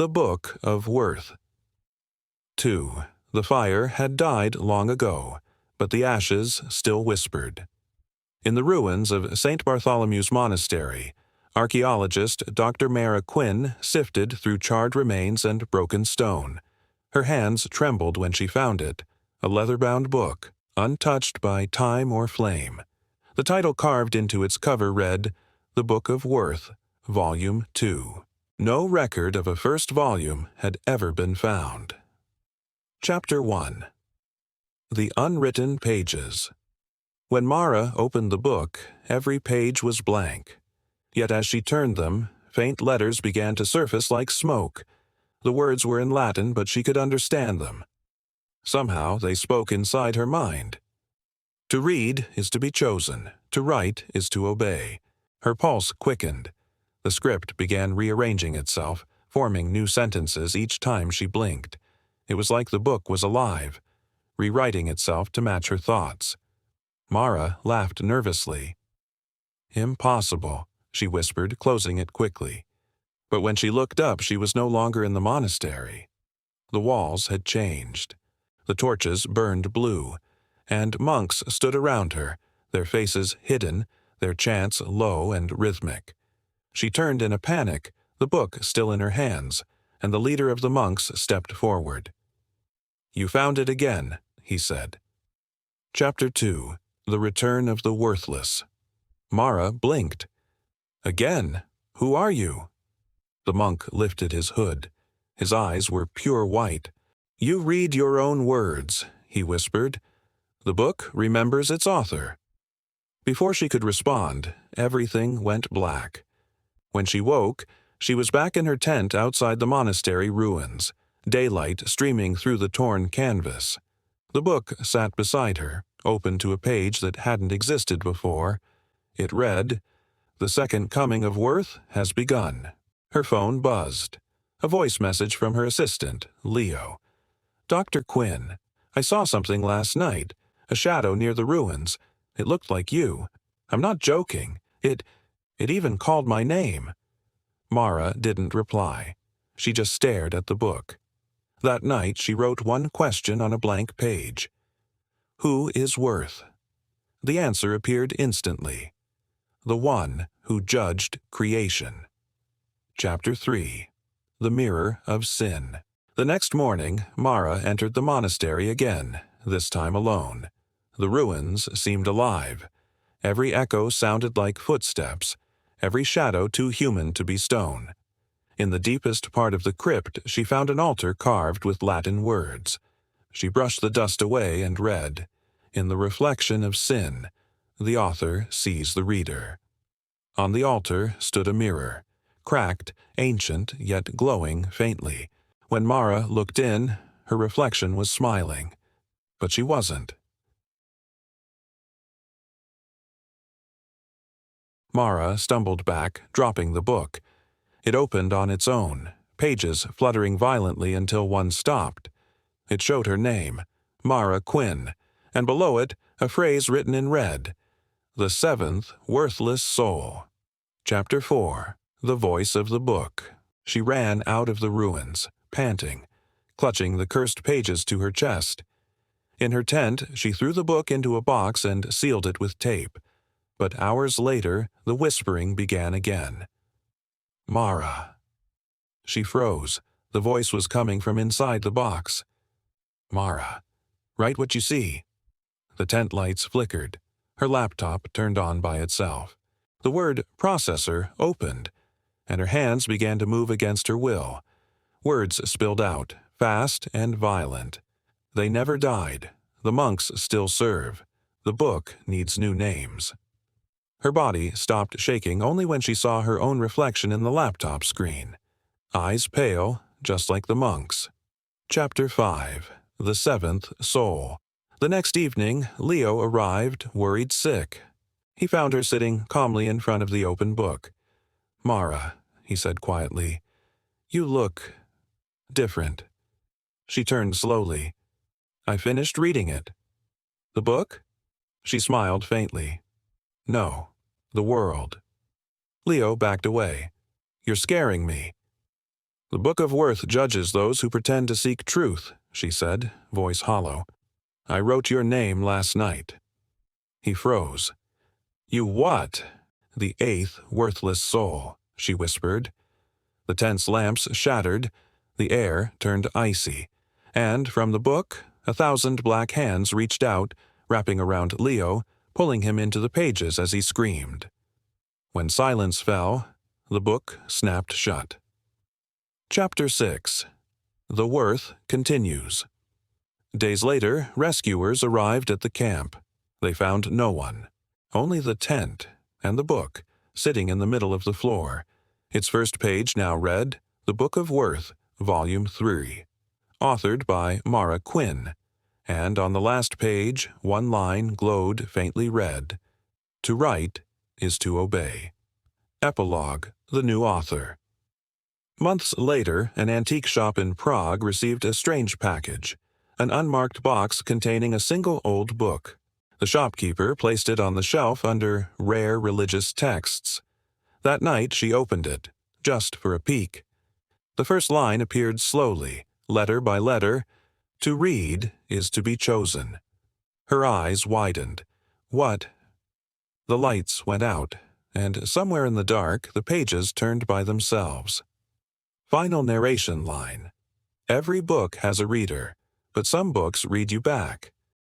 The Book of Worth. 2. The fire had died long ago, but the ashes still whispered. In the ruins of St. Bartholomew's Monastery, archaeologist Dr. Mara Quinn sifted through charred remains and broken stone. Her hands trembled when she found it, a leather-bound book, untouched by time or flame. The title carved into its cover read, The Book of Worth, Volume 2. No record of a first volume had ever been found. Chapter 1. The Unwritten Pages. When Mara opened the book, every page was blank. Yet as she turned them, faint letters began to surface like smoke. The words were in Latin, but she could understand them. Somehow they spoke inside her mind. To read is to be chosen, to write is to obey. Her pulse quickened. The script began rearranging itself, forming new sentences each time she blinked. It was like the book was alive, rewriting itself to match her thoughts. Mara laughed nervously. "Impossible," she whispered, closing it quickly. But when she looked up, she was no longer in the monastery. The walls had changed. The torches burned blue, and monks stood around her, their faces hidden, their chants low and rhythmic. She turned in a panic, the book still in her hands, and the leader of the monks stepped forward. "You found it again," he said. Chapter 2. The Return of the Worthless. Mara blinked. "Again? Who are you?" The monk lifted his hood. His eyes were pure white. "You read your own words," he whispered. "The book remembers its author." Before she could respond, everything went black. When she woke, she was back in her tent outside the monastery ruins, daylight streaming through the torn canvas. The book sat beside her, open to a page that hadn't existed before. It read, "The second coming of Worth has begun." Her phone buzzed. A voice message from her assistant, Leo. "Dr. Quinn, I saw something last night, a shadow near the ruins. It looked like you. I'm not joking. It even called my name." Mara didn't reply. She just stared at the book. That night she wrote one question on a blank page. Who is Worth? The answer appeared instantly. The one who judged creation. Chapter 3. The Mirror of Sin. The next morning, Mara entered the monastery again, this time alone. The ruins seemed alive. Every echo sounded like footsteps, every shadow too human to be stone. In the deepest part of the crypt, she found an altar carved with Latin words. She brushed the dust away and read, "In the reflection of sin, the author sees the reader." On the altar stood a mirror, cracked, ancient, yet glowing faintly. When Mara looked in, her reflection was smiling. But she wasn't. Mara stumbled back, dropping the book. It opened on its own, pages fluttering violently until one stopped. It showed her name, Mara Quinn, and below it a phrase written in red, "The seventh worthless soul." Chapter 4. The Voice of the Book. She ran out of the ruins, panting, clutching the cursed pages to her chest. In her tent, she threw the book into a box and sealed it with tape. But hours later, the whispering began again. "Mara." She froze. The voice was coming from inside the box. "Mara, write what you see." The tent lights flickered. Her laptop turned on by itself. The word processor opened, and her hands began to move against her will. Words spilled out, fast and violent. They never died. The monks still serve. The book needs new names. Her body stopped shaking only when she saw her own reflection in the laptop screen. Eyes pale, just like the monks. Chapter 5. The Seventh Soul. The next evening, Leo arrived, worried sick. He found her sitting calmly in front of the open book. "Mara," he said quietly, "you look different." She turned slowly. "I finished reading it." "The book?" She smiled faintly. "No, the world." Leo backed away. "You're scaring me." The Book of Worth judges those who pretend to seek truth, she said, voice hollow. I wrote your name last night. He froze. You what? The eighth worthless soul, she whispered. The tense lamps shattered, the air turned icy, and from the book 1,000 black hands reached out, wrapping around Leo, pulling him into the pages as he screamed. When silence fell, the book snapped shut. Chapter 6. The Worth continues. Days later, rescuers arrived at the camp. They found no one, only the tent and the book, sitting in the middle of the floor. Its first page now read, The Book of Worth, Volume 3, authored by Mara Quinn, and on the last page one line glowed faintly red. To write is to obey. Epilogue, the new author. Months later, an antique shop in Prague received a strange package, an unmarked box containing a single old book. The shopkeeper placed it on the shelf under rare religious texts. That night she opened it, just for a peek. The first line appeared slowly, letter by letter. To read is to be chosen. Her eyes widened. What? The lights went out, and somewhere in the dark the pages turned by themselves. Final narration line. Every book has a reader, but some books read you back.